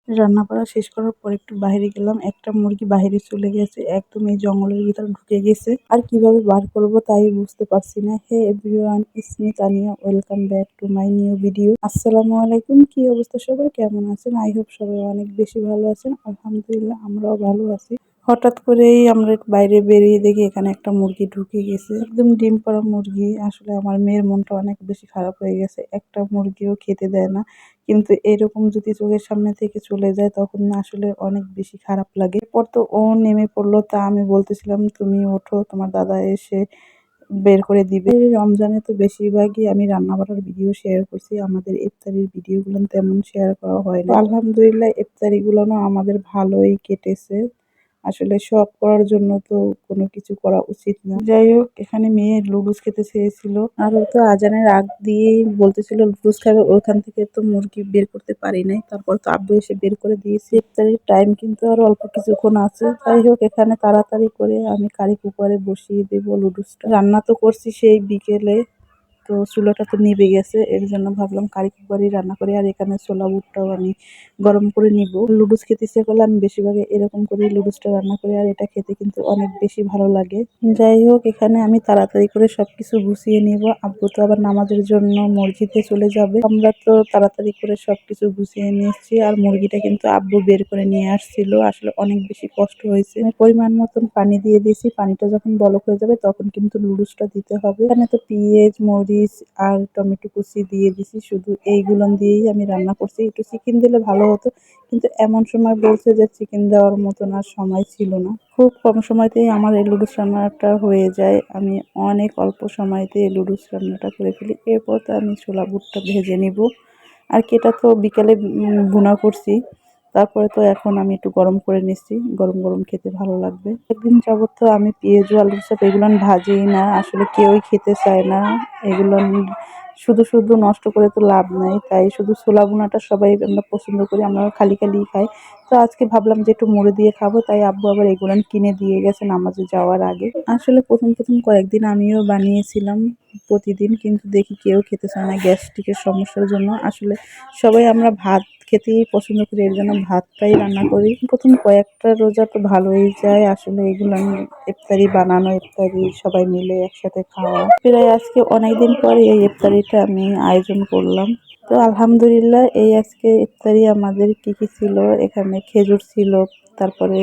রান্না করা শেষ করার পর একটু বাইরে গেলাম। একটা মুরগি বাইরে চলে গেছে, একদম এই জঙ্গলের ভিতরে ঢুকে গেছে। আর কিভাবে বার করব তাই বুঝতে পারছি না। Hey everyone, it's me Tania, welcome back to my new video. আসসালামু আলাইকুম, কি অবস্থা সবার, কেমন আছেন? আই হোপ সবাই অনেক বেশি ভালো আছেন। আলহামদুলিল্লাহ আমরাও ভালো আছি। হঠাৎ করেই আমরা বাইরে বেরিয়ে দেখি এখানে একটা মুরগি ঢুকে গেছে, একদম ডিম পাড়া মুরগি। আসলে আমার মেয়ের মনটা অনেক বেশি খারাপ হয়ে গেছে, একটা মুরগিও খেতে দেয় না। কিন্তু এরকম যদি চোখের সামনে থেকে চলে যায় তখন না আসলে অনেক বেশি খারাপ লাগে। এরপর তো ও নেমে পড়লো, তা আমি বলতেছিলাম তুমি ওঠো, তোমার দাদা এসে বের করে দিবে। এই রমজানে তো বেশিরভাগই আমি রান্না বান্নার ভিডিও শেয়ার করছি, আমাদের ইফতারির ভিডিওগুলো তেমন শেয়ার করা হয় না। আলহামদুলিল্লাহ ইফতারিগুলো আমাদের ভালোই কেটেছে। আসলে সব করার জন্য তো কোনো কিছু করা উচিত না। যাই হোক, এখানে মেয়ে লুডুস খেতে চেয়েছিল, আর ও তো আজানের আগ দিয়েই বলতেছিল লুডুস খাবে। ওখান থেকে তো মুরগি বের করতে পারি নাই, তারপর তো আব্বু এসে বের করে দিয়েছে। ইফতারির টাইম কিন্তু আরো অল্প কিছুক্ষণ আছে। যাই হোক, এখানে তাড়াতাড়ি করে আমি কারি কুকারে বসিয়ে দেবো লুডুসটা। রান্না তো করছি সেই বিকেলে, তো চুলাটা তো নিভে গেছে, এর জন্য ভাবলাম কারি কুকারই রান্না করি। আর এখানে ছোলা বুটটাও আমি গরম করে নিব। লুডুস খেতে ইচ্ছে করলে আমি বেশিরভাগ এরকম করে লুডুসটা রান্না করি, আর এটা খেতে কিন্তু অনেক বেশি ভালো লাগে। যাই হোক, এখানে আমি তাড়াতাড়ি করে সবকিছু গুছিয়ে নিব। আব্বু তো আবার নামাজের জন্য মসজিদে চলে যাবে, আমরা তো তাড়াতাড়ি করে সবকিছু গুছিয়ে নিয়েছি। আর মুরগিটা কিন্তু আব্বু বের করে নিয়ে আসছিল, আসলে অনেক বেশি কষ্ট হয়েছে। পরিমাণ মতন পানি দিয়ে দিয়েছি, পানিটা যখন বলক হয়ে যাবে তখন কিন্তু লুডুসটা দিতে হবে। এখানে তো পেঁয়াজ, মরিচ আর টমেটো কুচি দিয়ে দিছি, শুধু এইগুলো দিয়েই আমি রান্না করছি। একটু চিকেন দিলে ভালো হতো, কিন্তু এমন সময় বলছে যে চিকেন দেওয়ার মতন আর সময় ছিল না। খুব কম সময়তেই আমার এই লুডুস রান্নাটা হয়ে যায়, আমি অনেক অল্প সময়তে এই লুডুস রান্নাটা করে ফেলি। এরপর তো আমি ছোলা বুটটা ভেজে নিব। আর কেটা তো বিকালে ভুনা করছি, তারপরে তো এখন আমি একটু গরম করে নিচ্ছি, গরম গরম খেতে ভালো লাগবে। একদিন যাবত তো আমি পেঁয়াজ আলুর সাথে এগুলো ভাজিই না, আসলে কেউই খেতে চায় না এগুলো। শুধু শুধু নষ্ট করে তো লাভ নাই, তাই শুধু ছোলা ভুনাটা সবাই আমরা পছন্দ করি, আমরা খালি খালি খাই। তো আজকে ভাবলাম যে একটু মুড়ি দিয়ে খাবো, তাই আব্বু আবার এগুলো কিনে দিয়ে গেছে নামাজে যাওয়ার আগে। আসলে প্রথম প্রথম কয়েকদিন আমিও বানিয়েছিলাম প্রতিদিন, কিন্তু দেখি কেউ খেতে চায় না গ্যাস্ট্রিকের সমস্যার জন্য। আসলে সবাই আমরা ভাত খেতেই পছন্দ করি, এর জন্য ভাতটাই রান্না করি। প্রথম কয়েকটা রোজা তো ভালোই যায়, আসলে এগুলো ইফতারি বানানো, ইফতারি সবাই মিলে একসাথে খাওয়া। প্রায় আজকে অনেকদিন পরে এই ইফতারিটা আমি আয়োজন করলাম। তো আলহামদুলিল্লাহ, এই আজকে ইফতারি আমাদের কি কি ছিল, এখানে খেজুর ছিল, তারপরে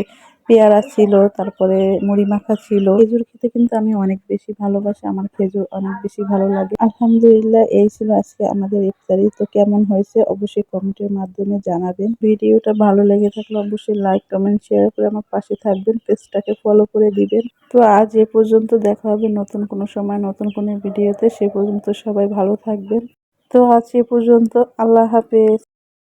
পেয়ারা ছিল, তারপরে মুড়ি মাখা ছিল। খেজুর খেতে কিন্তু আমি অনেক বেশি ভালোবাসি, আমার খেজুর অনেক বেশি ভালো লাগে। আলহামদুলিল্লাহ, এই ছিল আজকে আমাদের ইফতারি। তো কেমন হয়েছে অবশ্যই কমেন্টের মাধ্যমে জানাবেন। ভিডিওটা ভালো লেগে থাকলে অবশ্যই লাইক, কমেন্ট, শেয়ার করে আমার পাশে থাকবেন, পেজটাকে ফলো করে দিবেন। তো আজ এ পর্যন্ত, দেখা হবে নতুন কোনো সময় নতুন কোনো ভিডিওতে। সে পর্যন্ত সবাই ভালো থাকবেন। তো আজ এ পর্যন্ত, আল্লাহ হাফেজ।